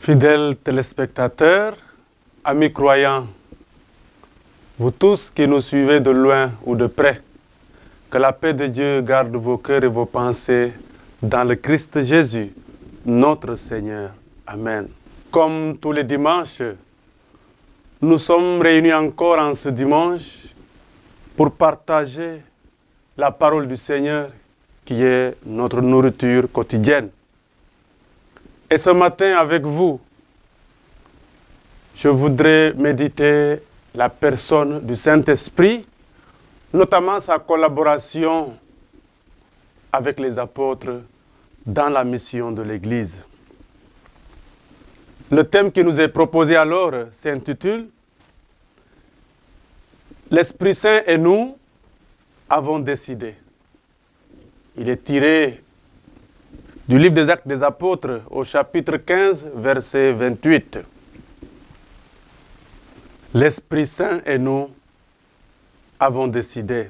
Fidèles téléspectateurs, amis croyants, vous tous qui nous suivez de loin ou de près, que la paix de Dieu garde vos cœurs et vos pensées dans le Christ Jésus, notre Seigneur. Amen. Comme tous les dimanches, nous sommes réunis encore en ce dimanche pour partager la parole du Seigneur qui est notre nourriture quotidienne. Et ce matin, avec vous, je voudrais méditer la personne du Saint-Esprit, notamment sa collaboration avec les apôtres dans la mission de l'Église. Le thème qui nous est proposé alors s'intitule « L'Esprit Saint et nous avons décidé ». Il est tiré du livre des Actes des Apôtres au chapitre 15, verset 28. L'Esprit Saint et nous avons décidé.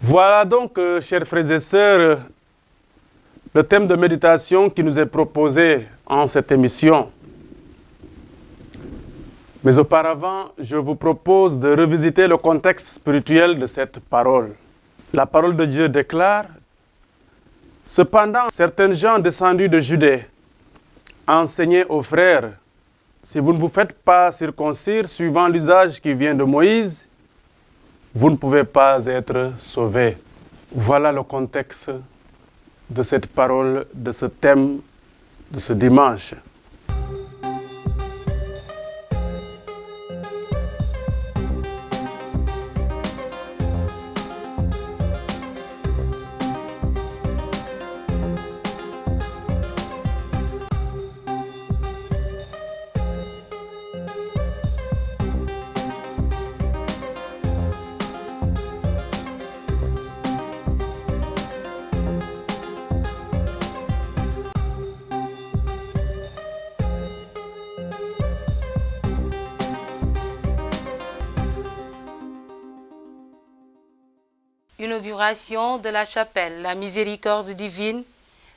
Voilà donc, chers frères et sœurs, le thème de méditation qui nous est proposé en cette émission. Mais auparavant, je vous propose de revisiter le contexte spirituel de cette parole. La parole de Dieu déclare: cependant, certains gens descendus de Judée enseignaient aux frères: si vous ne vous faites pas circoncire suivant l'usage qui vient de Moïse, vous ne pouvez pas être sauvés. Voilà le contexte de cette parole, de ce thème de ce dimanche. Inauguration de la chapelle La Miséricorde divine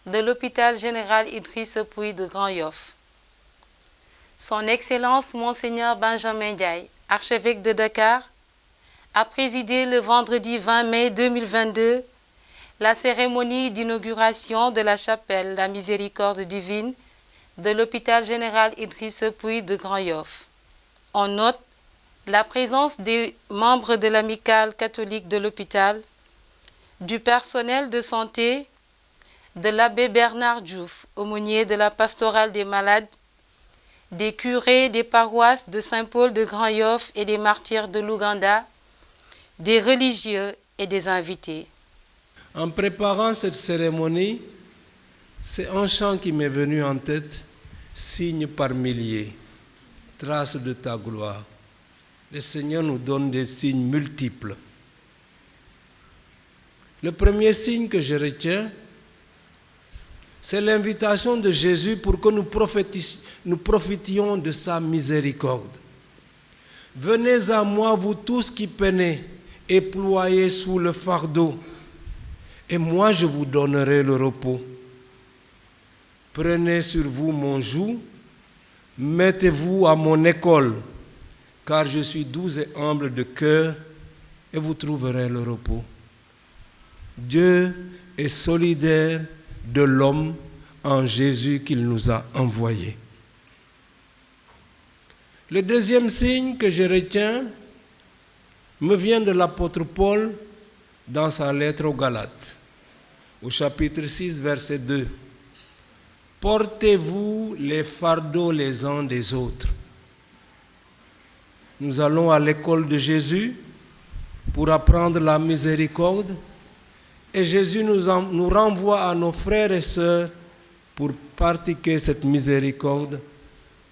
de l'hôpital général Idriss Pouye de Grand Yoff. Son Excellence Monseigneur Benjamin Ndiaye, archevêque de Dakar, a présidé le vendredi 20 mai 2022 la cérémonie d'inauguration de la chapelle La Miséricorde divine de l'hôpital général Idriss Pouye de Grand Yoff. On note la présence des membres de l'amicale catholique de l'hôpital, du personnel de santé, de l'abbé Bernard Diouf, aumônier de la pastorale des malades, des curés des paroisses de Saint-Paul de Grand Yoff et des martyrs de l'Ouganda, des religieux et des invités. En préparant cette cérémonie, c'est un chant qui m'est venu en tête: signe par milliers, traces de ta gloire. Le Seigneur nous donne des signes multiples. Le premier signe que je retiens, c'est l'invitation de Jésus pour que nous profitions de sa miséricorde. Venez à moi, vous tous qui peinez et ployez sous le fardeau, et moi je vous donnerai le repos. Prenez sur vous mon joug, mettez-vous à mon école, car je suis doux et humble de cœur, et vous trouverez le repos. Dieu est solidaire de l'homme en Jésus qu'il nous a envoyé. Le deuxième signe que je retiens me vient de l'apôtre Paul dans sa lettre aux Galates, au chapitre 6, verset 2. Portez-vous les fardeaux les uns des autres. Nous allons à l'école de Jésus pour apprendre la miséricorde, et Jésus nous renvoie à nos frères et sœurs pour pratiquer cette miséricorde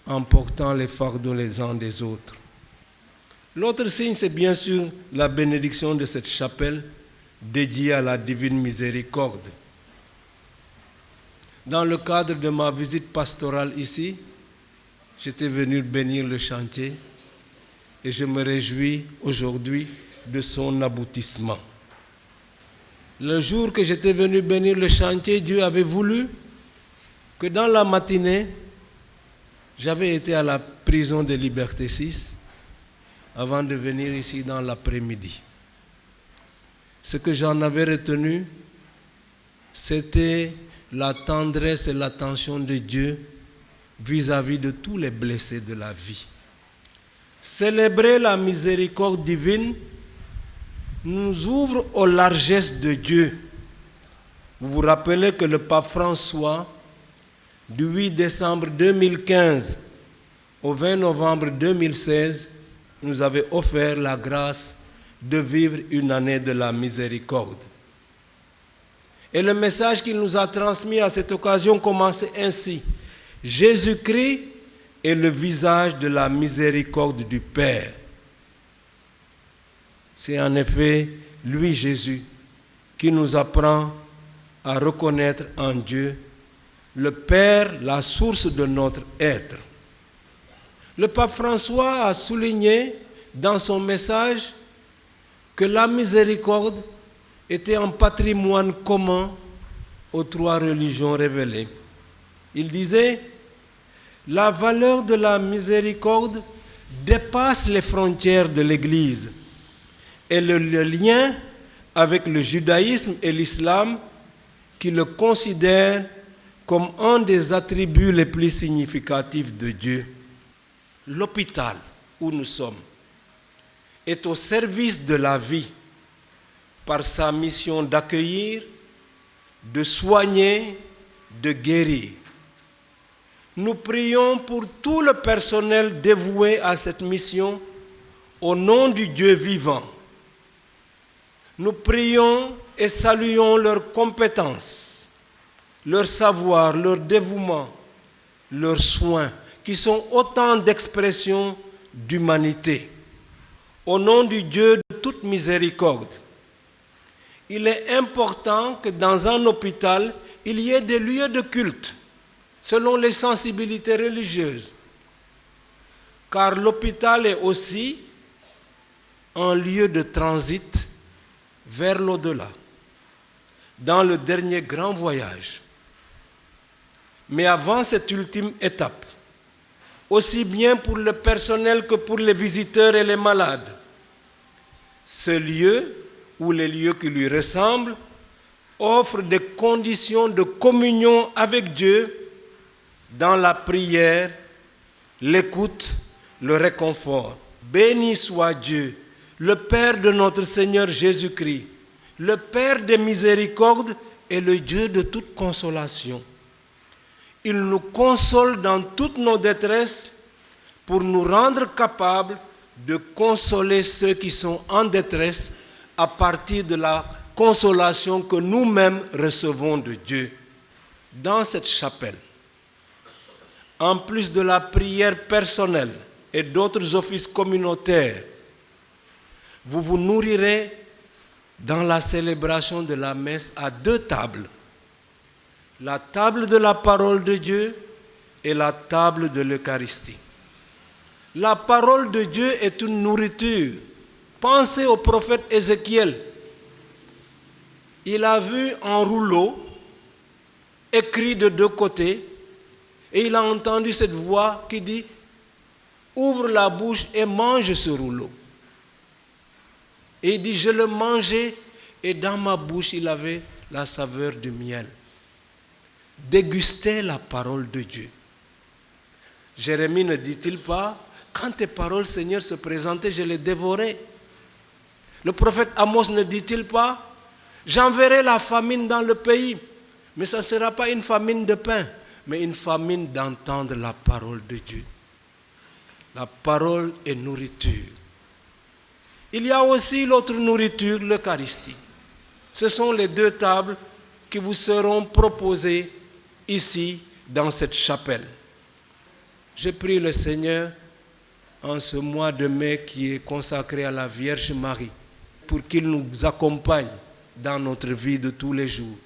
en portant les fardeaux les uns des autres. L'autre signe, c'est bien sûr la bénédiction de cette chapelle dédiée à la divine miséricorde. Dans le cadre de ma visite pastorale ici, j'étais venu bénir le chantier et je me réjouis aujourd'hui de son aboutissement. Le jour que j'étais venu bénir le chantier, Dieu avait voulu que dans la matinée, j'avais été à la prison de Liberté 6 avant de venir ici dans l'après-midi. Ce que j'en avais retenu, c'était la tendresse et l'attention de Dieu vis-à-vis de tous les blessés de la vie. Célébrer la miséricorde divine nous ouvre aux largesses de Dieu. Vous vous rappelez que le pape François, du 8 décembre 2015 au 20 novembre 2016, nous avait offert la grâce de vivre une année de la miséricorde. Et le message qu'il nous a transmis à cette occasion commençait ainsi. Jésus-Christ est le visage de la miséricorde du Père. C'est en effet lui, Jésus, qui nous apprend à reconnaître en Dieu le Père, la source de notre être. Le pape François a souligné dans son message que la miséricorde était un patrimoine commun aux trois religions révélées. Il disait, la valeur de la miséricorde dépasse les frontières de l'Église et le lien avec le judaïsme et l'islam qui le considèrent comme un des attributs les plus significatifs de Dieu. L'hôpital où nous sommes est au service de la vie par sa mission d'accueillir, de soigner, de guérir. Nous prions pour tout le personnel dévoué à cette mission au nom du Dieu vivant. Nous prions et saluons leurs compétences, leur savoir, leur dévouement, leurs soins, qui sont autant d'expressions d'humanité. Au nom du Dieu de toute miséricorde, il est important que dans un hôpital, il y ait des lieux de culte, selon les sensibilités religieuses. Car l'hôpital est aussi un lieu de transit vers l'au-delà, dans le dernier grand voyage. Mais avant cette ultime étape, aussi bien pour le personnel que pour les visiteurs et les malades, ce lieu, ou les lieux qui lui ressemblent, offre des conditions de communion avec Dieu dans la prière, l'écoute, le réconfort. Béni soit Dieu, le Père de notre Seigneur Jésus-Christ, le Père des miséricordes et le Dieu de toute consolation. Il nous console dans toutes nos détresses pour nous rendre capables de consoler ceux qui sont en détresse à partir de la consolation que nous-mêmes recevons de Dieu. Dans cette chapelle, en plus de la prière personnelle et d'autres offices communautaires, vous vous nourrirez dans la célébration de la messe à deux tables. La table de la parole de Dieu et la table de l'Eucharistie. La parole de Dieu est une nourriture. Pensez au prophète Ézéchiel. Il a vu un rouleau écrit de deux côtés et il a entendu cette voix qui dit « Ouvre la bouche et mange ce rouleau ». Et il dit « Je le mangeai et dans ma bouche il avait la saveur du miel ». Dégustez la parole de Dieu. Jérémie ne dit-il pas « Quand tes paroles, Seigneur, se présentaient, je les dévorais ». Le prophète Amos ne dit-il pas « J'enverrai la famine dans le pays, mais ça ne sera pas une famine de pain, mais une famine d'entendre la parole de Dieu ». La parole est nourriture. Il y a aussi l'autre nourriture, l'Eucharistie. Ce sont les deux tables qui vous seront proposées ici, dans cette chapelle. Je prie le Seigneur, en ce mois de mai qui est consacré à la Vierge Marie, pour qu'il nous accompagne dans notre vie de tous les jours.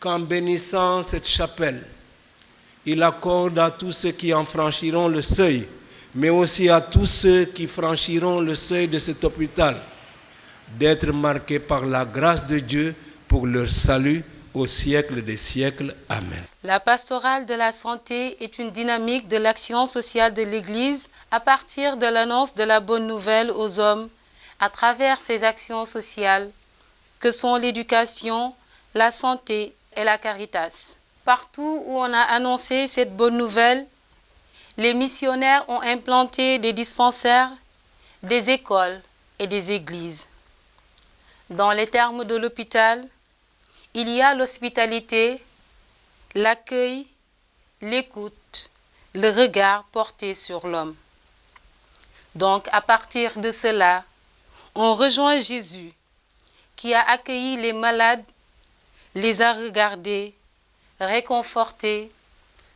Qu'en bénissant cette chapelle, il accorde à tous ceux qui en franchiront le seuil, mais aussi à tous ceux qui franchiront le seuil de cet hôpital, d'être marqués par la grâce de Dieu pour leur salut, au siècle des siècles. Amen. La pastorale de la santé est une dynamique de l'action sociale de l'Église à partir de l'annonce de la bonne nouvelle aux hommes à travers ses actions sociales que sont l'éducation, la santé et la caritas. Partout où on a annoncé cette bonne nouvelle, les missionnaires ont implanté des dispensaires, des écoles et des églises. Dans les termes de l'hôpital, il y a l'hospitalité, l'accueil, l'écoute, le regard porté sur l'homme. Donc, à partir de cela, on rejoint Jésus, qui a accueilli les malades, les a regardés, réconfortés,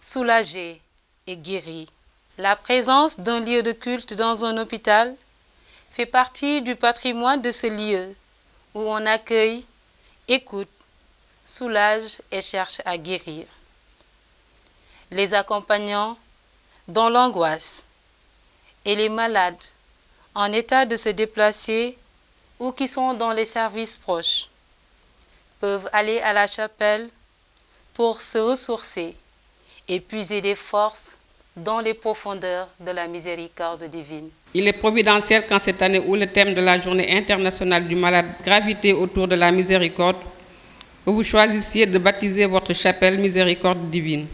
soulagés et guéris. La présence d'un lieu de culte dans un hôpital fait partie du patrimoine de ce lieu où on accueille, écoute, soulage et cherche à guérir. Les accompagnants dans l'angoisse et les malades en état de se déplacer ou qui sont dans les services proches peuvent aller à la chapelle pour se ressourcer et puiser des forces dans les profondeurs de la miséricorde divine. Il est providentiel qu'en cette année où le thème de la Journée internationale du malade gravitait autour de la miséricorde, que vous choisissiez de baptiser votre chapelle Miséricorde divine.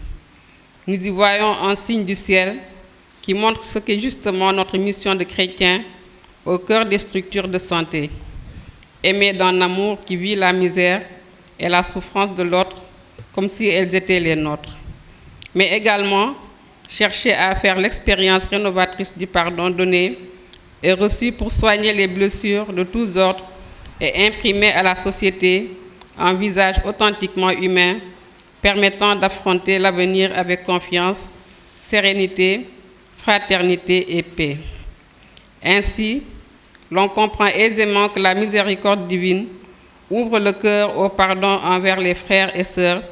Nous y voyons un signe du ciel qui montre ce qu'est justement notre mission de chrétien au cœur des structures de santé. Aimer d'un amour qui vit la misère et la souffrance de l'autre comme si elles étaient les nôtres. Mais également, chercher à faire l'expérience rénovatrice du pardon donné et reçu pour soigner les blessures de tous ordres et imprimer à la société un visage authentiquement humain permettant d'affronter l'avenir avec confiance, sérénité, fraternité et paix. Ainsi, l'on comprend aisément que la miséricorde divine ouvre le cœur au pardon envers les frères et sœurs,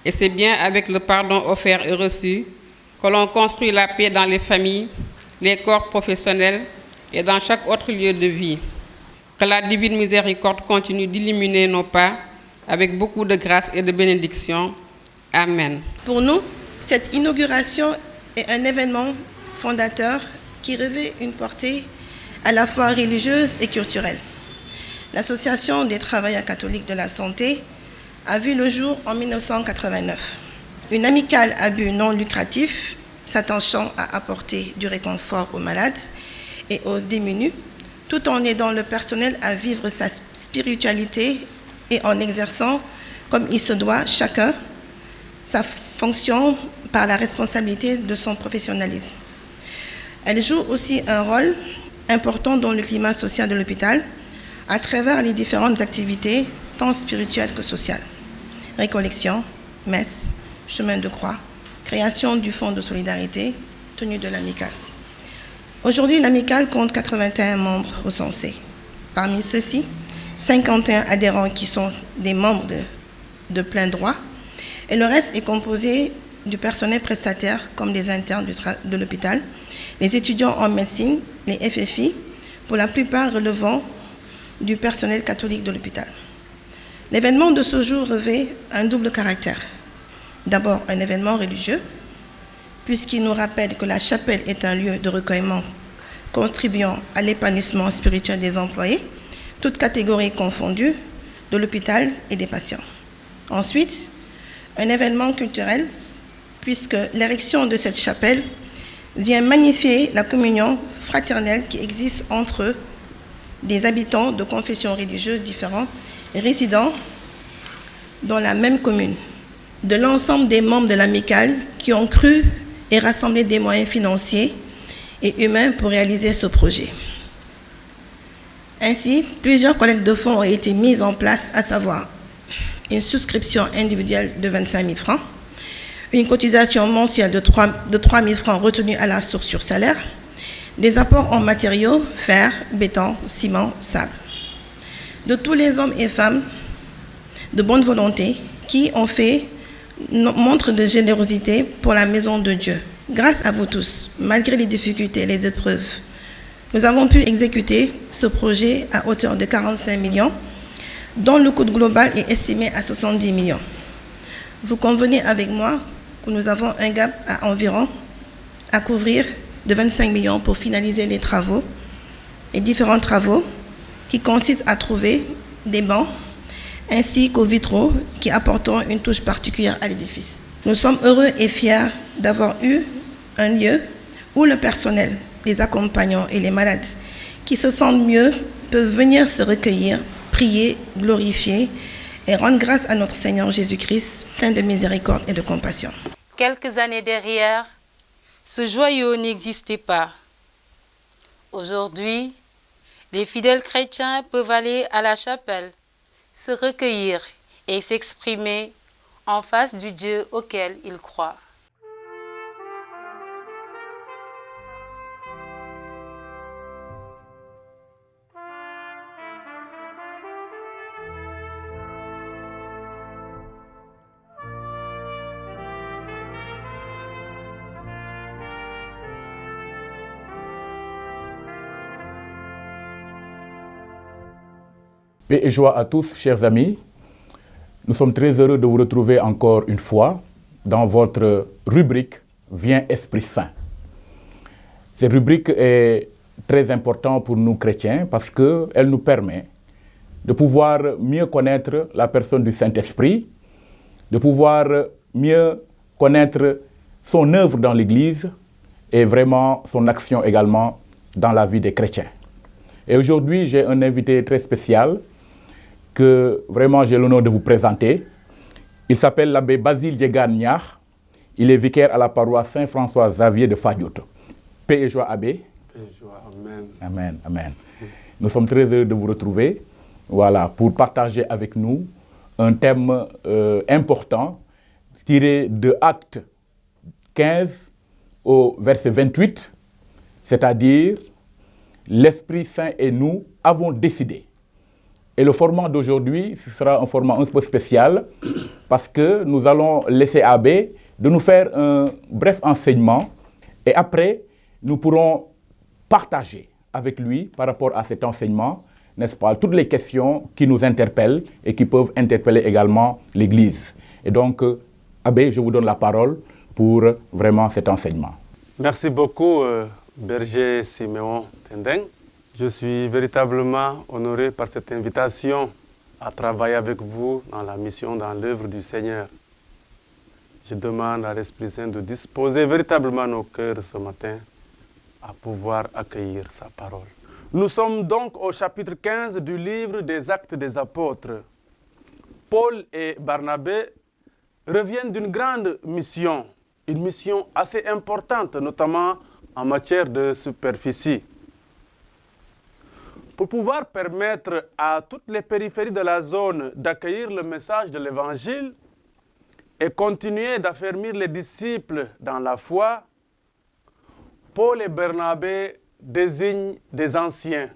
et c'est bien avec le pardon offert et reçu que l'on construit la paix dans les familles, les corps professionnels et dans chaque autre lieu de vie. Que la divine miséricorde continue d'illuminer nos pas avec beaucoup de grâce et de bénédiction. Amen. Pour nous, cette inauguration est un événement fondateur qui revêt une portée à la fois religieuse et culturelle. L'Association des travailleurs catholiques de la santé a vu le jour en 1989. Une amicale à but non lucratif s'attachant à apporter du réconfort aux malades et aux démunis, tout en aidant le personnel à vivre sa spiritualité et en exerçant, comme il se doit, chacun sa fonction par la responsabilité de son professionnalisme. Elle joue aussi un rôle important dans le climat social de l'hôpital à travers les différentes activités, tant spirituelles que sociales. Récollection, messe, chemin de croix, création du fonds de solidarité, tenue de l'amicale. Aujourd'hui, l'amicale compte 81 membres recensés. Parmi ceux-ci, 51 adhérents qui sont des membres de plein droit, et le reste est composé du personnel prestataire comme les internes de l'hôpital, les étudiants en médecine, les FFI, pour la plupart relevant du personnel catholique de l'hôpital. L'événement de ce jour revêt un double caractère. D'abord, un événement religieux, puisqu'il nous rappelle que la chapelle est un lieu de recueillement contribuant à l'épanouissement spirituel des employés, toutes catégories confondues, de l'hôpital et des patients. Ensuite, un événement culturel, puisque l'érection de cette chapelle vient magnifier la communion fraternelle qui existe entre des habitants de confessions religieuses différentes résidant dans la même commune, de l'ensemble des membres de l'amicale qui ont cru et rassemblé des moyens financiers et humains pour réaliser ce projet. Ainsi, plusieurs collectes de fonds ont été mises en place, à savoir une souscription individuelle de 25 000 francs, une cotisation mensuelle de 3 000 francs retenue à la source sur salaire, des apports en matériaux, fer, béton, ciment, sable. De tous les hommes et femmes de bonne volonté qui ont fait montre de générosité pour la maison de Dieu. Grâce à vous tous, malgré les difficultés et les épreuves, nous avons pu exécuter ce projet à hauteur de 45 millions dont le coût global est estimé à 70 millions. Vous convenez avec moi que nous avons un gap à couvrir de 25 millions pour finaliser les différents travaux qui consistent à trouver des bancs ainsi qu'aux vitraux qui apporteront une touche particulière à l'édifice. Nous sommes heureux et fiers d'avoir eu un lieu où le personnel, les accompagnants et les malades qui se sentent mieux peuvent venir se recueillir, prier, glorifier et rendre grâce à notre Seigneur Jésus-Christ, plein de miséricorde et de compassion. Quelques années derrière, ce joyau n'existait pas. Aujourd'hui, les fidèles chrétiens peuvent aller à la chapelle, se recueillir et s'exprimer en face du Dieu auquel ils croient. Paix et joie à tous, chers amis. Nous sommes très heureux de vous retrouver encore une fois dans votre rubrique « Viens Esprit Saint ». Cette rubrique est très importante pour nous chrétiens parce qu'elle nous permet de pouvoir mieux connaître la personne du Saint-Esprit, de pouvoir mieux connaître son œuvre dans l'Église et vraiment son action également dans la vie des chrétiens. Et aujourd'hui, j'ai un invité très spécial que vraiment j'ai l'honneur de vous présenter. Il s'appelle l'abbé Basile Diegane Niakh. Il est vicaire à la paroisse Saint-François-Xavier de Fadiout. Paix et joie, abbé. Paix et joie, amen. Amen, amen. Nous sommes très heureux de vous retrouver, voilà, pour partager avec nous un thème important tiré de Actes 15 au verset 28, c'est-à-dire l'Esprit Saint et nous avons décidé. Et le format d'aujourd'hui, ce sera un format un peu spécial parce que nous allons laisser Abbé de nous faire un bref enseignement et après, nous pourrons partager avec lui par rapport à cet enseignement, n'est-ce pas, toutes les questions qui nous interpellent et qui peuvent interpeller également l'Église. Et donc, Abbé, je vous donne la parole pour vraiment cet enseignement. Merci beaucoup, berger Siméon Tendeng. Je suis véritablement honoré par cette invitation à travailler avec vous dans la mission, dans l'œuvre du Seigneur. Je demande à l'Esprit Saint de disposer véritablement nos cœurs ce matin à pouvoir accueillir sa parole. Nous sommes donc au chapitre 15 du livre des Actes des Apôtres. Paul et Barnabé reviennent d'une grande mission, une mission assez importante, notamment en matière de superficie. Pour pouvoir permettre à toutes les périphéries de la zone d'accueillir le message de l'Évangile et continuer d'affermir les disciples dans la foi, Paul et Barnabé désignent des anciens,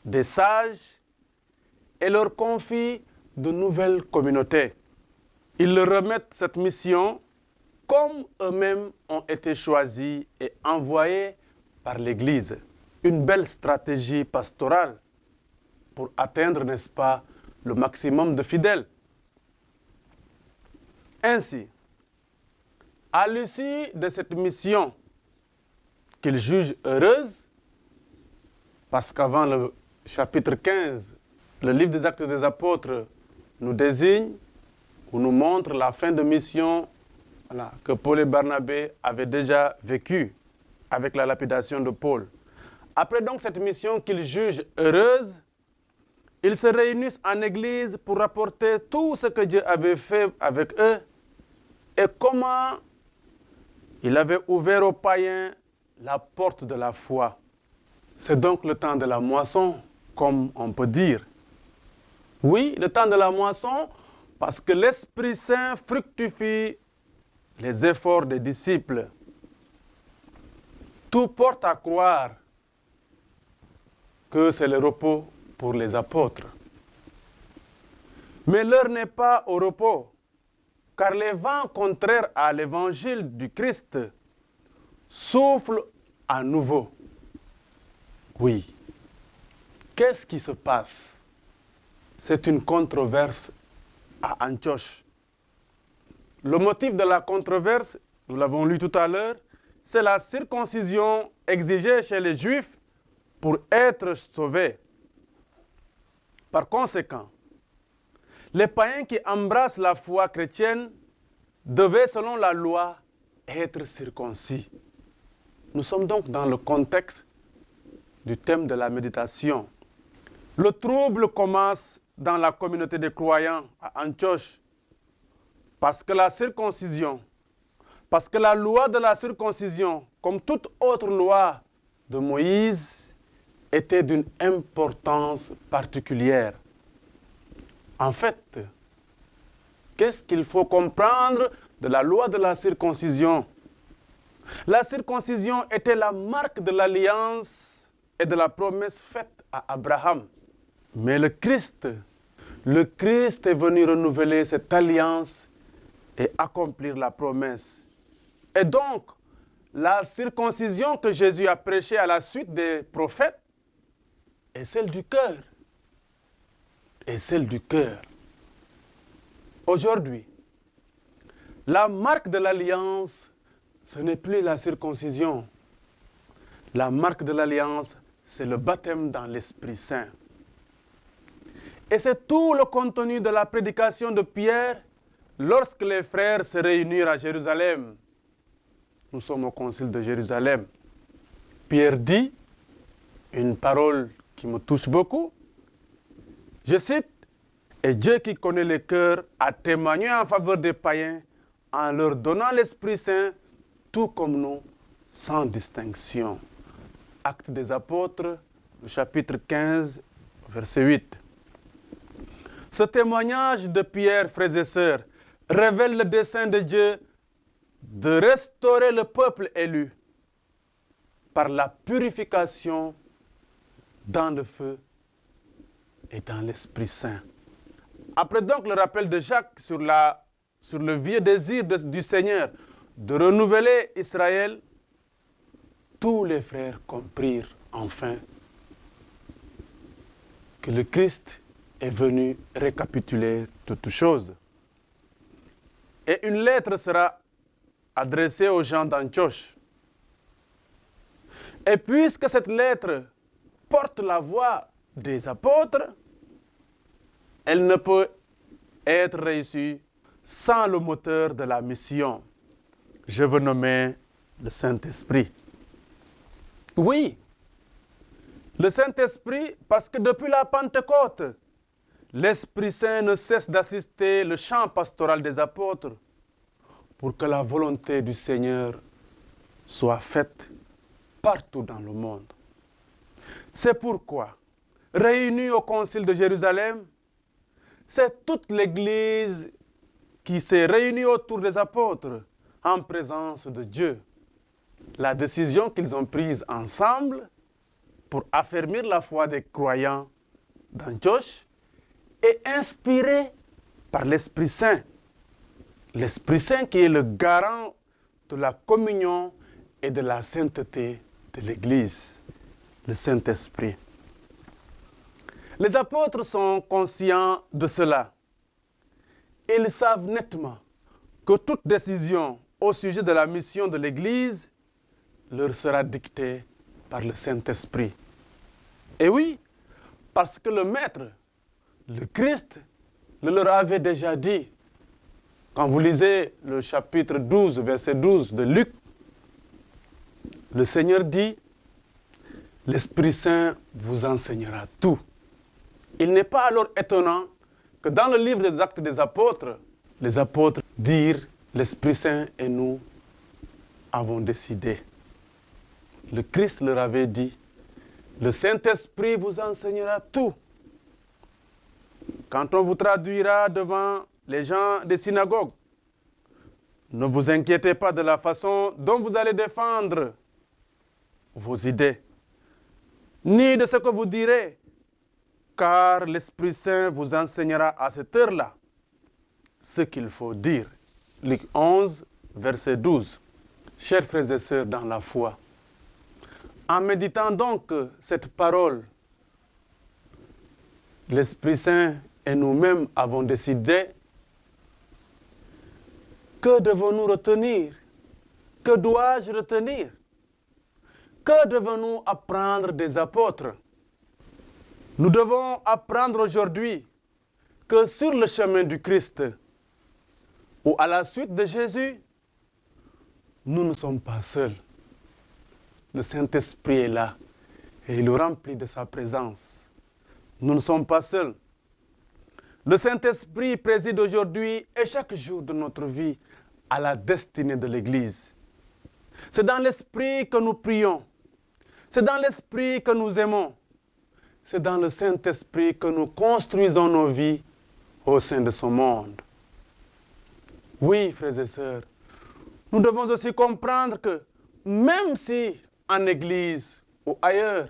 des sages et leur confient de nouvelles communautés. Ils leur remettent cette mission comme eux-mêmes ont été choisis et envoyés par l'Église. Une belle stratégie pastorale pour atteindre, n'est-ce pas, le maximum de fidèles. Ainsi, à l'issue de cette mission qu'ils jugent heureuse, parce qu'avant le chapitre 15, le livre des Actes des Apôtres nous désigne ou nous montre la fin de mission que Paul et Barnabé avaient déjà vécue avec la lapidation de Paul. Après donc cette mission qu'ils jugent heureuse, ils se réunissent en église pour rapporter tout ce que Dieu avait fait avec eux et comment il avait ouvert aux païens la porte de la foi. C'est donc le temps de la moisson, comme on peut dire. Oui, le temps de la moisson, parce que l'Esprit Saint fructifie les efforts des disciples. Tout porte à croire que c'est le repos pour les apôtres. Mais l'heure n'est pas au repos, car les vents contraires à l'évangile du Christ soufflent à nouveau. Oui. Qu'est-ce qui se passe? c'est une controverse à Antioche. Le motif de la controverse, nous l'avons lu tout à l'heure, c'est la circoncision exigée chez les Juifs pour être sauvés. Par conséquent, les païens qui embrassent la foi chrétienne devaient, selon la loi, être circoncis. Nous sommes donc dans le contexte du thème de la méditation. Le trouble commence dans la communauté des croyants à Antioche parce que la circoncision, parce que la loi de la circoncision, comme toute autre loi de Moïse, était d'une importance particulière. En fait, qu'est-ce qu'il faut comprendre de la loi de la circoncision? La circoncision était la marque de l'alliance et de la promesse faite à Abraham. Mais le Christ est venu renouveler cette alliance et accomplir la promesse. Et donc, la circoncision que Jésus a prêchée à la suite des prophètes est celle du cœur. Et celle du cœur. Aujourd'hui, la marque de l'alliance, ce n'est plus la circoncision. La marque de l'alliance, c'est le baptême dans l'Esprit Saint. Et c'est tout le contenu de la prédication de Pierre lorsque les frères se réunirent à Jérusalem. Nous sommes au concile de Jérusalem. Pierre dit une parole qui me touche beaucoup. Je cite, « Et Dieu qui connaît les cœurs a témoigné en faveur des païens en leur donnant l'Esprit Saint, tout comme nous, sans distinction. » Actes des Apôtres, le chapitre 15, verset 8. Ce témoignage de Pierre, frères et sœurs, révèle le dessein de Dieu de restaurer le peuple élu par la purification dans le feu et dans l'Esprit Saint. Après donc le rappel de Jacques sur le vieux désir du Seigneur de renouveler Israël, tous les frères comprirent enfin que le Christ est venu récapituler toutes choses. Et une lettre sera adressée aux gens d'Antioche. Et puisque cette lettre porte la voix des apôtres, elle ne peut être réussie sans le moteur de la mission. Je veux nommer le Saint-Esprit. Oui, le Saint-Esprit, parce que depuis la Pentecôte, l'Esprit Saint ne cesse d'assister le chant pastoral des apôtres pour que la volonté du Seigneur soit faite partout dans le monde. C'est pourquoi, réunis au concile de Jérusalem, c'est toute l'Église qui s'est réunie autour des apôtres en présence de Dieu. La décision qu'ils ont prise ensemble pour affermir la foi des croyants d'Antioche est inspirée par l'Esprit Saint. L'Esprit Saint qui est le garant de la communion et de la sainteté de l'Église, le Saint-Esprit. Les apôtres sont conscients de cela. Ils savent nettement que toute décision au sujet de la mission de l'Église leur sera dictée par le Saint-Esprit. Et oui, parce que le Maître, le Christ, le leur avait déjà dit. Quand vous lisez le chapitre 12, verset 12 de Luc, le Seigneur dit, « L'Esprit Saint vous enseignera tout. » Il n'est pas alors étonnant que dans le livre des Actes des Apôtres, les apôtres dirent, « L'Esprit Saint et nous avons décidé. » Le Christ leur avait dit, « Le Saint-Esprit vous enseignera tout. » Quand on vous traduira devant les gens des synagogues, ne vous inquiétez pas de la façon dont vous allez défendre vos idées, ni de ce que vous direz, car l'Esprit Saint vous enseignera à cette heure-là ce qu'il faut dire. Luc 11, verset 12. Chers frères et sœurs dans la foi, en méditant donc cette parole, l'Esprit Saint et nous-mêmes avons décidé, que devons-nous retenir? Que dois-je retenir? Que devons-nous apprendre des apôtres? Nous devons apprendre aujourd'hui que sur le chemin du Christ, ou à la suite de Jésus, nous ne sommes pas seuls. Le Saint-Esprit est là et il nous remplit de sa présence. Nous ne sommes pas seuls. Le Saint-Esprit préside aujourd'hui et chaque jour de notre vie à la destinée de l'Église. C'est dans l'Esprit que nous prions. C'est dans l'Esprit que nous aimons. C'est dans le Saint-Esprit que nous construisons nos vies au sein de ce monde. Oui, frères et sœurs, nous devons aussi comprendre que même si en Église ou ailleurs,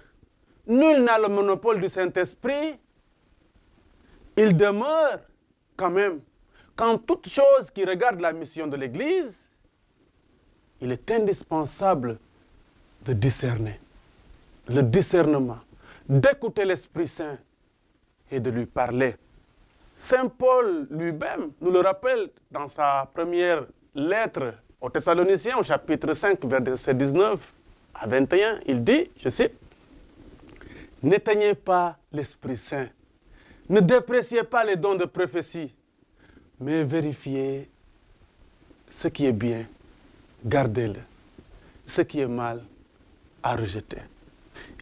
nul n'a le monopole du Saint-Esprit, il demeure quand même qu'en toute chose qui regarde la mission de l'Église, il est indispensable de discerner. Le discernement, d'écouter l'Esprit Saint et de lui parler. Saint Paul lui-même nous le rappelle dans sa première lettre aux Thessaloniciens, au chapitre 5, verset 19 à 21. Il dit, je cite, « N'éteignez pas l'Esprit Saint, ne dépréciez pas les dons de prophétie, mais vérifiez ce qui est bien, gardez-le, ce qui est mal, à rejeter. »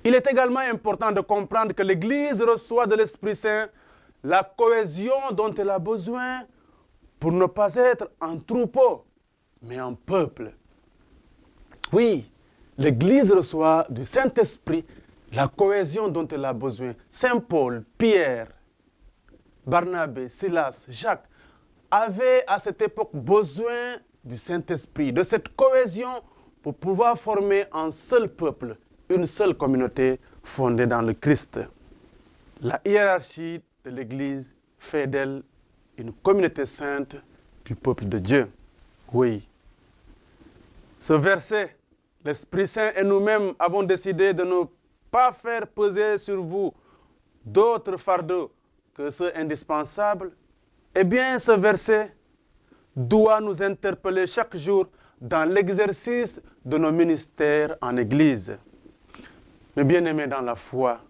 Il est également important de comprendre que l'Église reçoit de l'Esprit Saint la cohésion dont elle a besoin pour ne pas être un troupeau, mais un peuple. Oui, l'Église reçoit du Saint-Esprit la cohésion dont elle a besoin. Saint Paul, Pierre, Barnabé, Silas, Jacques avaient à cette époque besoin du Saint-Esprit, de cette cohésion pour pouvoir former un seul peuple, une seule communauté fondée dans le Christ. La hiérarchie de l'Église fait d'elle une communauté sainte du peuple de Dieu. Oui. Ce verset, l'Esprit Saint et nous-mêmes avons décidé de ne pas faire peser sur vous d'autres fardeaux que ceux indispensables. Eh bien, ce verset doit nous interpeller chaque jour dans l'exercice de nos ministères en Église. Mes bien-aimés dans la foi,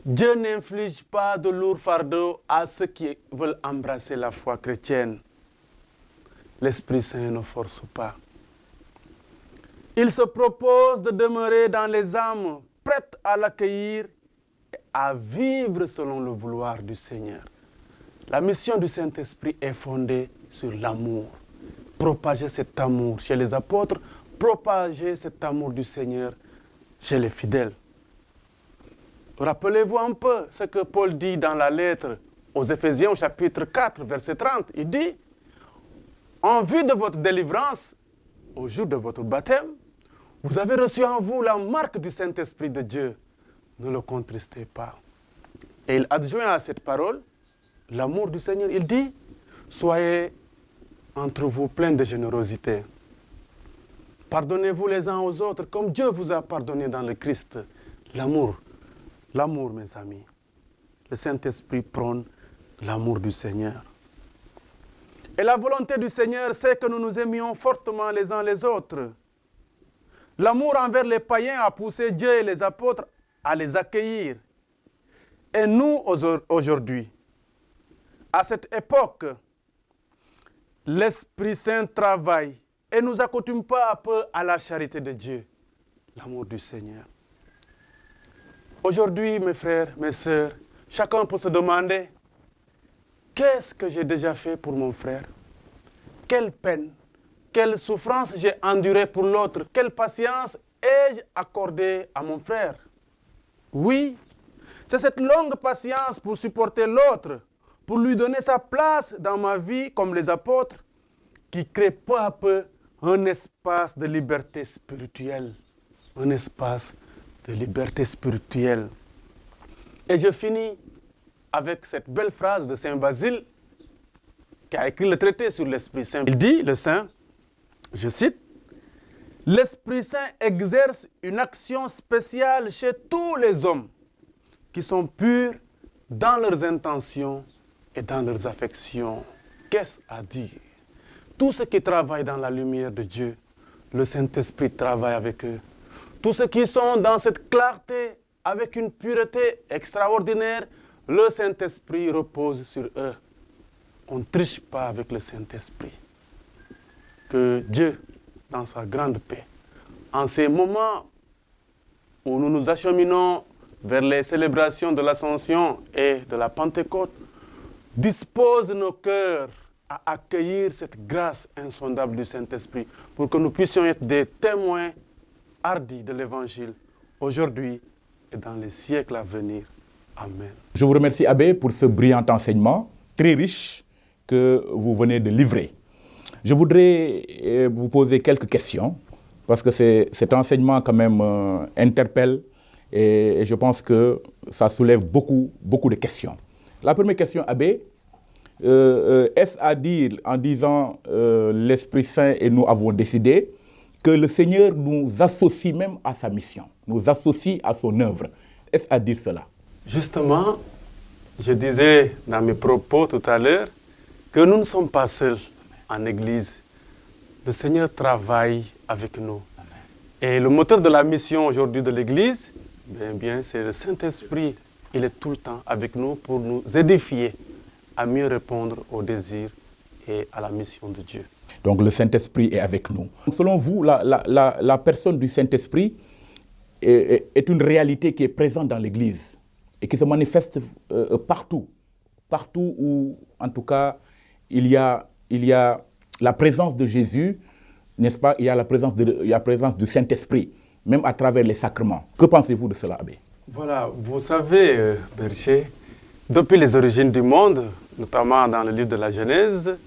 Dieu n'inflige pas de lourds fardeaux à ceux qui veulent embrasser la foi chrétienne. L'Esprit Saint ne force pas. Il se propose de demeurer dans les âmes prêtes à l'accueillir et à vivre selon le vouloir du Seigneur. La mission du Saint-Esprit est fondée sur l'amour. Propager cet amour chez les apôtres, propager cet amour du Seigneur chez les fidèles. Rappelez-vous un peu ce que Paul dit dans la lettre aux Éphésiens au chapitre 4, verset 30. Il dit, « En vue de votre délivrance, au jour de votre baptême, vous avez reçu en vous la marque du Saint-Esprit de Dieu. Ne le contristez pas. » Et il adjoint à cette parole l'amour du Seigneur. Il dit, « Soyez entre vous pleins de générosité. Pardonnez-vous les uns aux autres comme Dieu vous a pardonné dans le Christ. » L'amour. L'amour, mes amis. Le Saint-Esprit prône l'amour du Seigneur. Et la volonté du Seigneur, c'est que nous nous aimions fortement les uns les autres. L'amour envers les païens a poussé Dieu et les apôtres à les accueillir. Et nous, aujourd'hui, à cette époque, l'Esprit Saint travaille et nous accoutume peu à peu à la charité de Dieu, l'amour du Seigneur. Aujourd'hui, mes frères, mes sœurs, chacun peut se demander, qu'est-ce que j'ai déjà fait pour mon frère? Quelle peine, quelle souffrance j'ai endurée pour l'autre? Quelle patience ai-je accordée à mon frère? Oui, c'est cette longue patience pour supporter l'autre, pour lui donner sa place dans ma vie comme les apôtres, qui crée peu à peu un espace de liberté spirituelle. Un espace de liberté spirituelle. Et je finis avec cette belle phrase de Saint Basile qui a écrit le traité sur l'Esprit Saint. Il dit, le Saint, je cite, « L'Esprit Saint exerce une action spéciale chez tous les hommes qui sont purs dans leurs intentions et dans leurs affections. Qu'est-ce à dire? Tous ceux qui travaillent dans la lumière de Dieu, le Saint-Esprit travaille avec eux. Tous ceux qui sont dans cette clarté, avec une pureté extraordinaire, le Saint-Esprit repose sur eux. On ne triche pas avec le Saint-Esprit. Que Dieu, dans sa grande paix, en ces moments où nous nous acheminons vers les célébrations de l'Ascension et de la Pentecôte, dispose nos cœurs à accueillir cette grâce insondable du Saint-Esprit pour que nous puissions être des témoins hardis de l'Évangile aujourd'hui et dans les siècles à venir. Amen. Je vous remercie, Abbé, pour ce brillant enseignement, très riche, que vous venez de livrer. Je voudrais vous poser quelques questions, parce que cet enseignement quand même interpelle et je pense que ça soulève beaucoup de questions. La première question, Abbé, est-ce à dire en disant l'Esprit Saint et nous avons décidé que le Seigneur nous associe même à sa mission, nous associe à son œuvre? Est-ce à dire cela? Justement, je disais dans mes propos tout à l'heure que nous ne sommes pas seuls en Église. Le Seigneur travaille avec nous. Et le moteur de la mission aujourd'hui de l'Église, c'est le Saint-Esprit. Il est tout le temps avec nous pour nous édifier à mieux répondre aux désirs et à la mission de Dieu. Donc le Saint-Esprit est avec nous. Selon vous, la personne du Saint-Esprit est une réalité qui est présente dans l'Église et qui se manifeste partout où, en tout cas, il y a la présence de Jésus, n'est-ce pas? Il y a la présence du Saint-Esprit, même à travers les sacrements. Que pensez-vous de cela, Abbé? Voilà, vous savez, Berger, depuis les origines du monde, notamment dans le livre de la Genèse,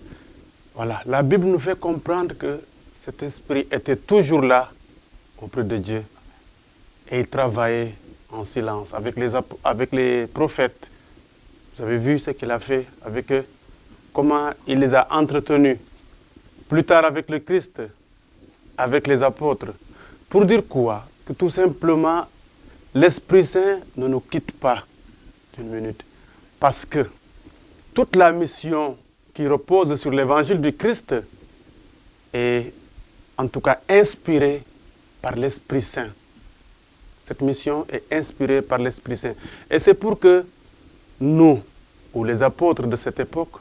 voilà, la Bible nous fait comprendre que cet esprit était toujours là auprès de Dieu. Et il travaillait en silence avec les prophètes. Vous avez vu ce qu'il a fait avec eux, comment il les a entretenus. Plus tard avec le Christ, avec les apôtres. Pour dire quoi? Que tout simplement, l'Esprit Saint ne nous quitte pas d'une minute. Parce que toute la mission qui repose sur l'évangile du Christ est en tout cas inspirée par l'Esprit Saint. Cette mission est inspirée par l'Esprit Saint. Et c'est pour que nous, ou les apôtres de cette époque,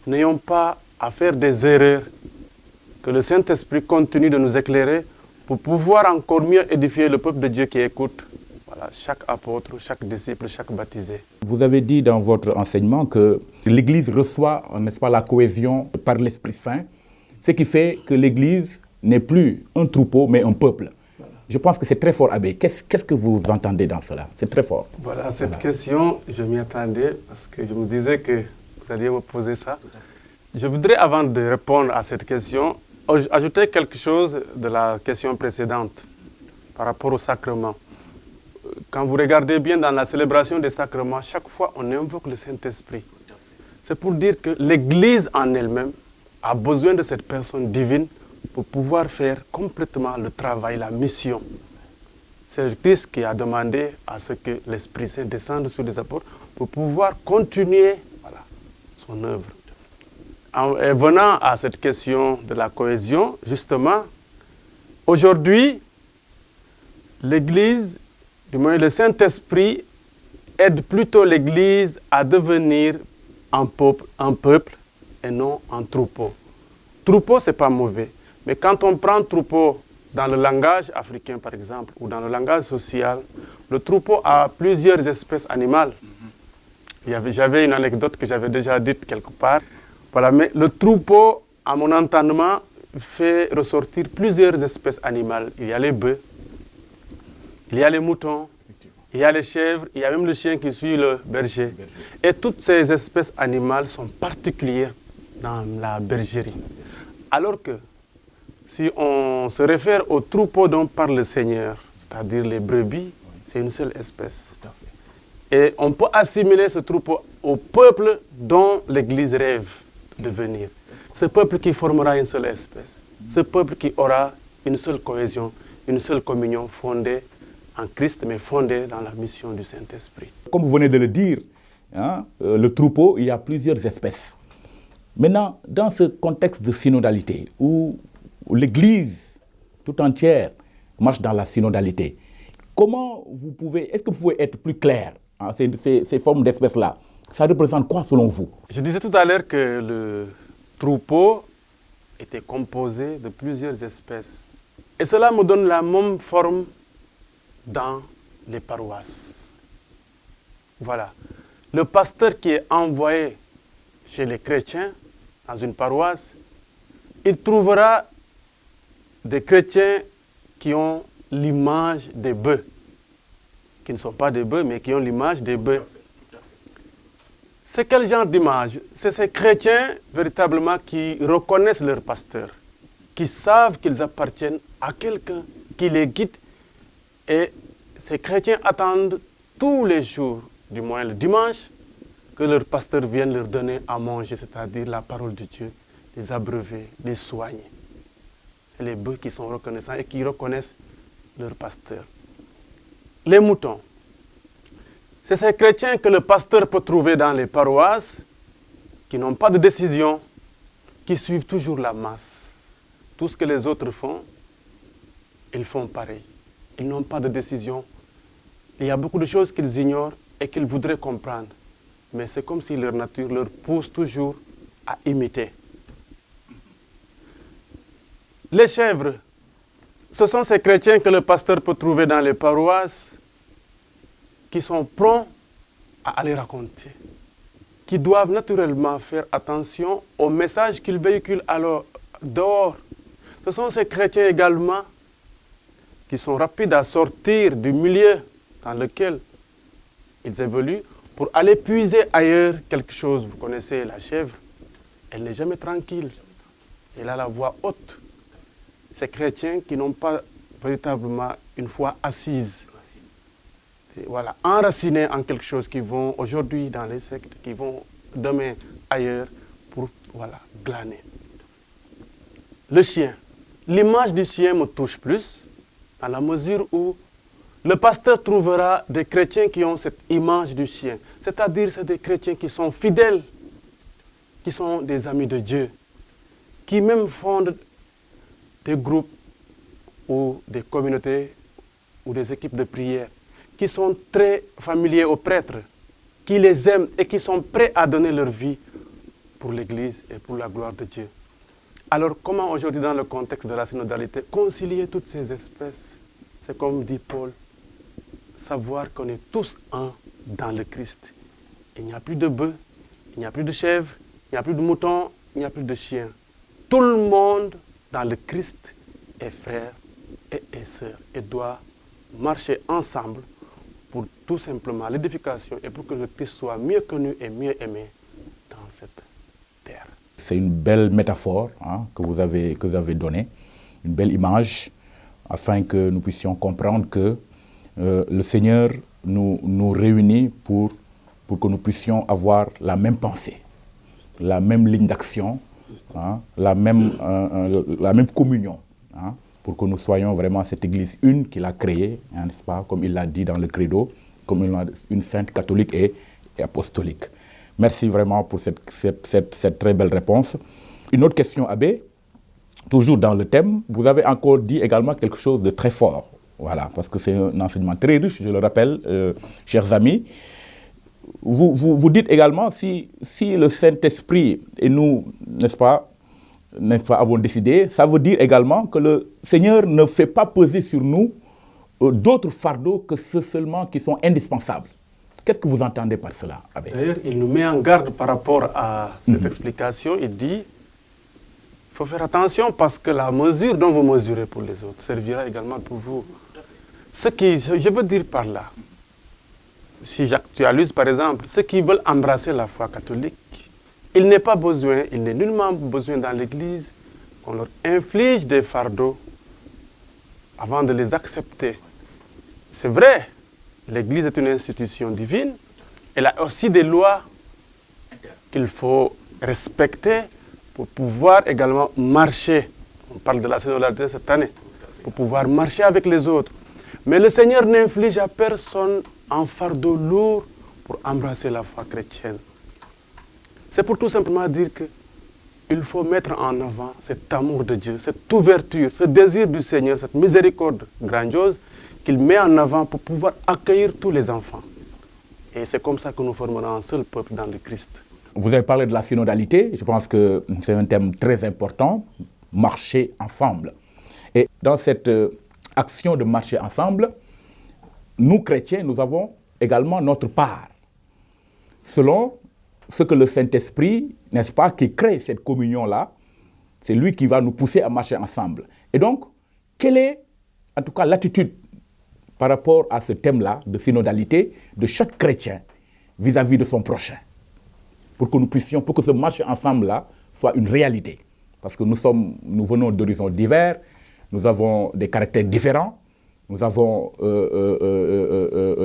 n'ayons pas à faire des erreurs, que le Saint-Esprit continue de nous éclairer pour pouvoir encore mieux édifier le peuple de Dieu qui écoute. Voilà, chaque apôtre, chaque disciple, chaque baptisé. Vous avez dit dans votre enseignement que l'Église reçoit, n'est-ce pas, la cohésion par l'Esprit Saint, ce qui fait que l'Église n'est plus un troupeau, mais un peuple. Je pense que c'est très fort, Abbé. Qu'est-ce que vous entendez dans cela? C'est très fort. Voilà, cette question, je m'y attendais parce que je me disais que vous alliez me poser ça. Je voudrais, avant de répondre à cette question, ajouter quelque chose de la question précédente par rapport au sacrement. Quand vous regardez bien dans la célébration des sacrements, chaque fois on invoque le Saint-Esprit. C'est pour dire que l'Église en elle-même a besoin de cette personne divine pour pouvoir faire complètement le travail, la mission. C'est le Christ qui a demandé à ce que l'Esprit Saint descende sur les apôtres pour pouvoir continuer son œuvre. Et venant à cette question de la cohésion, justement, aujourd'hui, l'Église, du moins le Saint-Esprit, aide plutôt l'Église à devenir un peuple et non un troupeau. Troupeau, ce n'est pas mauvais. Mais quand on prend troupeau dans le langage africain, par exemple, ou dans le langage social, le troupeau a plusieurs espèces animales. J'avais une anecdote que j'avais déjà dite quelque part. Voilà, mais le troupeau, à mon entendement, fait ressortir plusieurs espèces animales. Il y a les bœufs, il y a les moutons, il y a les chèvres, il y a même le chien qui suit le berger. Et toutes ces espèces animales sont particulières dans la bergerie. Alors que si on se réfère au troupeau dont parle le Seigneur, c'est-à-dire les brebis, c'est une seule espèce. Et on peut assimiler ce troupeau au peuple dont l'Église rêve de venir. Ce peuple qui formera une seule espèce. Ce peuple qui aura une seule cohésion, une seule communion fondée en Christ, mais fondée dans la mission du Saint-Esprit. Comme vous venez de le dire, hein, le troupeau, il y a plusieurs espèces. Maintenant, dans ce contexte de synodalité, où l'Église tout entière marche dans la synodalité, comment vous pouvez, est-ce que vous pouvez être plus clair, hein, ces formes d'espèces-là? Ça représente quoi selon vous? Je disais tout à l'heure que le troupeau était composé de plusieurs espèces. Et cela me donne la même forme dans les paroisses. Voilà. Le pasteur qui est envoyé chez les chrétiens, dans une paroisse, il trouvera des chrétiens qui ont l'image des bœufs, qui ne sont pas des bœufs, mais qui ont l'image des bœufs. C'est quel genre d'image? C'est ces chrétiens véritablement qui reconnaissent leur pasteur, qui savent qu'ils appartiennent à quelqu'un qui les guide. Et ces chrétiens attendent tous les jours, du moins le dimanche, que leur pasteur vienne leur donner à manger, c'est-à-dire la parole de Dieu, les abreuver, les soigner. C'est les bœufs qui sont reconnaissants et qui reconnaissent leur pasteur. Les moutons. C'est ces chrétiens que le pasteur peut trouver dans les paroisses, qui n'ont pas de décision, qui suivent toujours la masse. Tout ce que les autres font, ils font pareil. Ils n'ont pas de décision. Il y a beaucoup de choses qu'ils ignorent et qu'ils voudraient comprendre. Mais c'est comme si leur nature leur pousse toujours à imiter. Les chèvres, ce sont ces chrétiens que le pasteur peut trouver dans les paroisses, qui sont prompts à aller raconter, qui doivent naturellement faire attention au message qu'ils véhiculent alors dehors. Ce sont ces chrétiens également qui sont rapides à sortir du milieu dans lequel ils évoluent pour aller puiser ailleurs quelque chose. Vous connaissez la chèvre, elle n'est jamais tranquille, elle a la voix haute. Ces chrétiens qui n'ont pas véritablement une foi assise. Voilà, enracinés en quelque chose, qui vont aujourd'hui dans les sectes, qui vont demain ailleurs pour voilà, glaner. Le chien. L'image du chien me touche plus, dans la mesure où le pasteur trouvera des chrétiens qui ont cette image du chien. C'est-à-dire, c'est des chrétiens qui sont fidèles, qui sont des amis de Dieu, qui même fondent des groupes ou des communautés ou des équipes de prière, qui sont très familiers aux prêtres, qui les aiment et qui sont prêts à donner leur vie pour l'Église et pour la gloire de Dieu. Alors comment aujourd'hui, dans le contexte de la synodalité, concilier toutes ces espèces? C'est comme dit Paul, savoir qu'on est tous un dans le Christ. Il n'y a plus de bœufs, il n'y a plus de chèvres, il n'y a plus de moutons, il n'y a plus de chiens. Tout le monde dans le Christ est frère et sœur et doit marcher ensemble pour tout simplement l'édification et pour que le Christ soit mieux connu et mieux aimé dans cette terre. C'est une belle métaphore, hein, que vous avez donnée, une belle image, afin que nous puissions comprendre que le Seigneur nous réunit pour que nous puissions avoir la même pensée, la même ligne d'action, hein, la même communion, hein, pour que nous soyons vraiment cette Église une qu'il a créée, hein, n'est-ce pas, comme il l'a dit dans le credo, comme une sainte catholique et apostolique. Merci vraiment pour cette très belle réponse. Une autre question, Abbé, toujours dans le thème, vous avez encore dit également quelque chose de très fort. Voilà, parce que c'est un enseignement très riche, je le rappelle, chers amis. Vous dites également, si le Saint-Esprit et nous, n'est-ce pas, avons décidé, ça veut dire également que le Seigneur ne fait pas peser sur nous d'autres fardeaux que ceux seulement qui sont indispensables. Qu'est-ce que vous entendez par cela, Abbé? D'ailleurs, il nous met en garde par rapport à cette explication. Il dit, il faut faire attention parce que la mesure dont vous mesurez pour les autres servira également pour vous. Ce qui, je veux dire par là, si j'actualise par exemple, ceux qui veulent embrasser la foi catholique, il n'est nullement besoin dans l'Église qu'on leur inflige des fardeaux avant de les accepter. C'est vrai, l'Église est une institution divine, elle a aussi des lois qu'il faut respecter pour pouvoir également marcher. On parle de la synodalité cette année, pour pouvoir marcher avec les autres. Mais le Seigneur n'inflige à personne un fardeau lourd pour embrasser la foi chrétienne. C'est pour tout simplement dire qu'il faut mettre en avant cet amour de Dieu, cette ouverture, ce désir du Seigneur, cette miséricorde grandiose qu'il met en avant pour pouvoir accueillir tous les enfants. Et c'est comme ça que nous formerons un seul peuple dans le Christ. Vous avez parlé de la synodalité, je pense que c'est un thème très important, marcher ensemble. Et dans cette action de marcher ensemble, nous chrétiens, nous avons également notre part, selon ce que le Saint-Esprit, n'est-ce pas, qui crée cette communion-là, c'est lui qui va nous pousser à marcher ensemble. Et donc, quelle est, en tout cas, l'attitude par rapport à ce thème-là de synodalité de chaque chrétien vis-à-vis de son prochain, pour que nous puissions, pour que ce marcher ensemble-là soit une réalité. Parce que nous venons d'horizons divers, nous avons des caractères différents, nous avons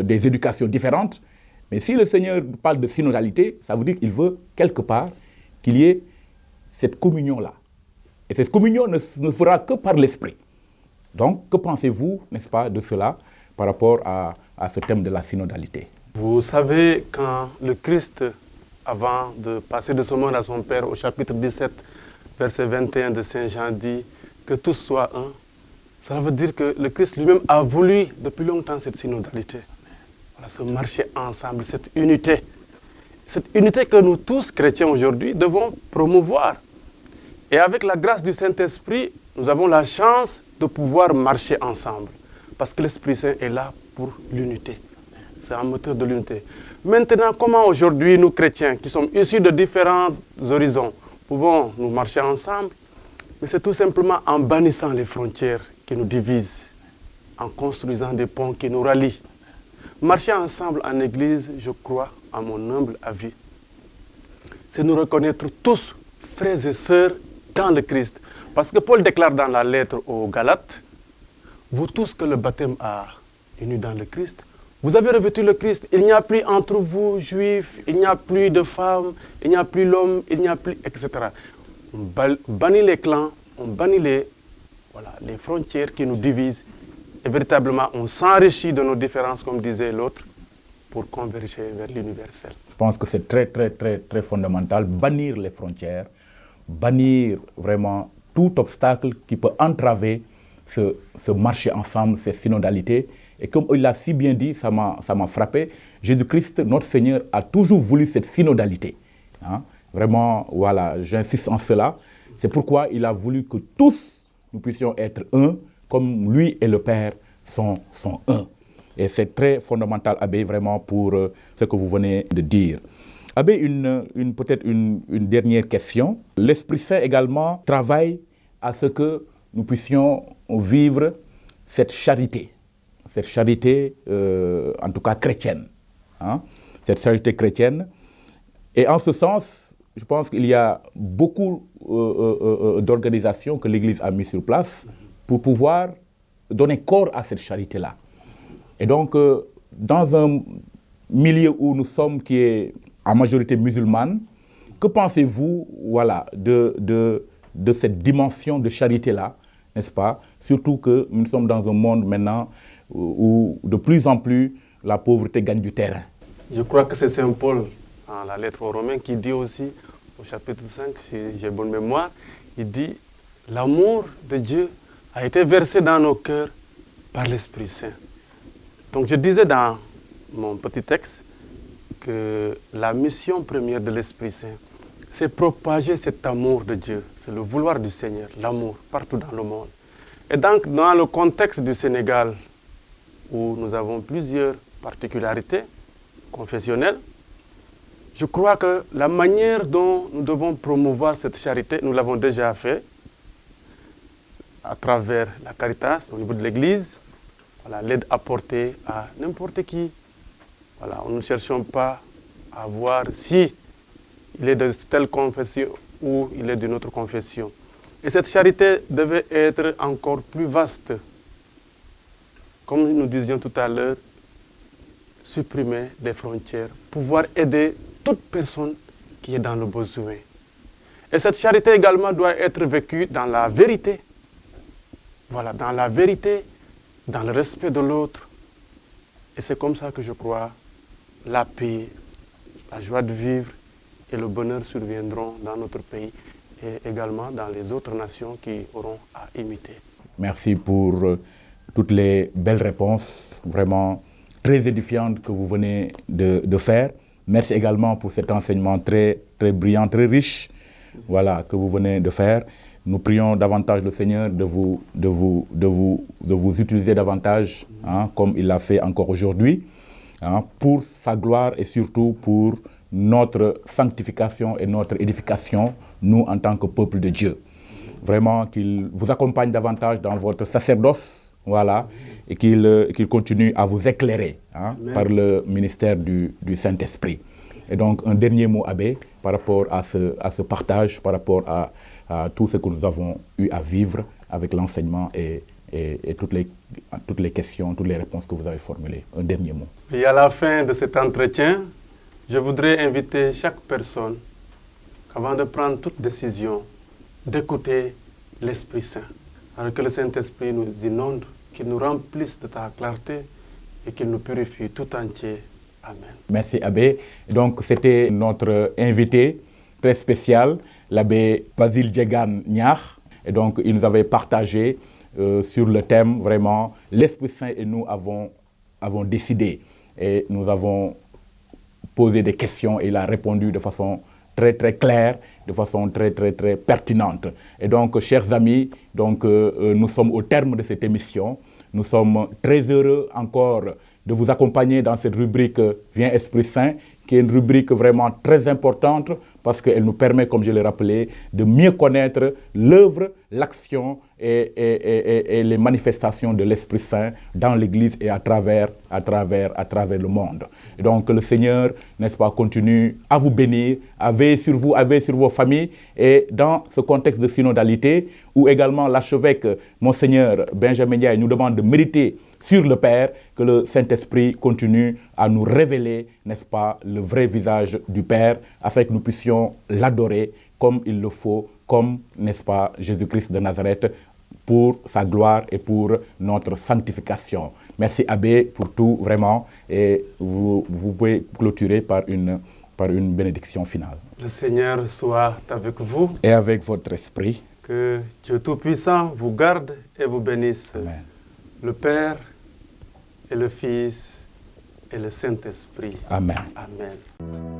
des éducations différentes. Mais si le Seigneur parle de synodalité, ça veut dire qu'il veut quelque part qu'il y ait cette communion-là. Et cette communion ne fera que par l'Esprit. Donc, que pensez-vous, n'est-ce pas, de cela par rapport à ce thème de la synodalité? Vous savez, quand le Christ, avant de passer de ce monde à son Père, au chapitre 17, verset 21 de Saint Jean, dit que tous soient un, ça veut dire que le Christ lui-même a voulu depuis longtemps cette synodalité. Voilà, ce marcher ensemble, cette unité. Cette unité que nous tous, chrétiens aujourd'hui, devons promouvoir. Et avec la grâce du Saint-Esprit, nous avons la chance de pouvoir marcher ensemble. Parce que l'Esprit Saint est là pour l'unité. C'est un moteur de l'unité. Maintenant, comment aujourd'hui, nous chrétiens, qui sommes issus de différents horizons, pouvons nous marcher ensemble? Mais c'est tout simplement en bannissant les frontières qui nous divisent, en construisant des ponts qui nous rallient. Marcher ensemble en Église, je crois, à mon humble avis, c'est nous reconnaître tous, frères et sœurs, dans le Christ. Parce que Paul déclare dans la lettre aux Galates, vous tous que le baptême a uni dans le Christ, vous avez revêtu le Christ. Il n'y a plus entre vous, juifs, il n'y a plus de femmes, il n'y a plus l'homme, il n'y a plus, etc. On bannit les clans, on bannit les frontières qui nous divisent. Et véritablement, on s'enrichit de nos différences, comme disait l'autre, pour converger vers l'universel. Je pense que c'est très, très, très, très fondamental, bannir les frontières, bannir vraiment tout obstacle qui peut entraver ce marcher ensemble, cette synodalité. Et comme il l'a si bien dit, ça m'a frappé, Jésus-Christ, notre Seigneur, a toujours voulu cette synodalité. Hein? Vraiment, voilà, j'insiste en cela. C'est pourquoi il a voulu que tous, nous puissions être un, comme lui et le Père sont un. Et c'est très fondamental, Abbé, vraiment pour ce que vous venez de dire. Abbé, peut-être une dernière question. L'Esprit Saint également travaille à ce que nous puissions vivre cette charité en tout cas chrétienne. Hein? Cette charité chrétienne. Et en ce sens, je pense qu'il y a beaucoup d'organisations que l'Église a mis sur place pour pouvoir donner corps à cette charité-là. Et donc, dans un milieu où nous sommes, qui est en majorité musulmane, que pensez-vous, voilà, de cette dimension de charité-là, n'est-ce pas? Surtout que nous sommes dans un monde maintenant où de plus en plus la pauvreté gagne du terrain. Je crois que c'est Saint Paul, dans la lettre aux Romains, qui dit aussi, au chapitre 5, si j'ai bonne mémoire, il dit « L'amour de Dieu a été versé dans nos cœurs par l'Esprit Saint. » Donc je disais dans mon petit texte que la mission première de l'Esprit Saint, c'est propager cet amour de Dieu. C'est le vouloir du Seigneur, l'amour, partout dans le monde. Et donc, dans le contexte du Sénégal, où nous avons plusieurs particularités confessionnelles, je crois que la manière dont nous devons promouvoir cette charité, nous l'avons déjà fait à travers la Caritas, au niveau de l'Église, voilà, l'aide apportée à n'importe qui. Voilà, nous ne cherchons pas à voir si il est de telle confession ou il est d'une autre confession. Et cette charité devait être encore plus vaste. Comme nous disions tout à l'heure, supprimer les frontières, pouvoir aider toute personne qui est dans le besoin. Et cette charité également doit être vécue dans la vérité. Voilà, dans la vérité, dans le respect de l'autre. Et c'est comme ça que je crois la paix, la joie de vivre et le bonheur surviendront dans notre pays et également dans les autres nations qui auront à imiter. Merci pour toutes les belles réponses, vraiment très édifiantes que vous venez de faire. Merci également pour cet enseignement très, très brillant, très riche, voilà, que vous venez de faire. Nous prions davantage le Seigneur de vous utiliser davantage, hein, comme il l'a fait encore aujourd'hui, hein, pour sa gloire et surtout pour notre sanctification et notre édification, nous en tant que peuple de Dieu. Vraiment qu'il vous accompagne davantage dans votre sacerdoce, voilà, et qu'il continue à vous éclairer, hein, par le ministère du Saint-Esprit. Et donc un dernier mot, abbé, par rapport à ce partage, par rapport à tout ce que nous avons eu à vivre avec l'enseignement et toutes les questions, toutes les réponses que vous avez formulées. Un dernier mot. Et à la fin de cet entretien, je voudrais inviter chaque personne, avant de prendre toute décision, d'écouter l'Esprit Saint. Alors que le Saint-Esprit nous inonde, qu'il nous remplisse de ta clarté et qu'il nous purifie tout entier. Amen. Merci, abbé. Donc, c'était notre invité très spécial, l'abbé Basile Djegan Niakh. Et donc, il nous avait partagé sur le thème, vraiment, l'Esprit Saint et nous avons décidé. Et nous avons posé des questions et il a répondu de façon très, très claire, de façon très, très, très pertinente. Et donc, chers amis, donc, nous sommes au terme de cette émission. Nous sommes très heureux encore de vous accompagner dans cette rubrique Viens Esprit Saint, qui est une rubrique vraiment très importante parce qu'elle nous permet, comme je l'ai rappelé, de mieux connaître l'œuvre, l'action et les manifestations de l'Esprit Saint dans l'Église et à travers le monde. Et donc le Seigneur, n'est-ce pas, continue à vous bénir, à veiller sur vous, à veiller sur vos familles. Et dans ce contexte de synodalité, où également l'archevêque, Monseigneur Benjamin Ndiaye, nous demande de méditer sur le Père, que le Saint-Esprit continue à nous révéler, n'est-ce pas, le vrai visage du Père, afin que nous puissions l'adorer comme il le faut, comme, n'est-ce pas, Jésus-Christ de Nazareth, pour sa gloire et pour notre sanctification. Merci, abbé, pour tout, vraiment, et vous pouvez clôturer par une bénédiction finale. Le Seigneur soit avec vous. Et avec votre esprit. Que Dieu Tout-Puissant vous garde et vous bénisse. Amen. Le Père et le Fils et le Saint-Esprit. Amen. Amen.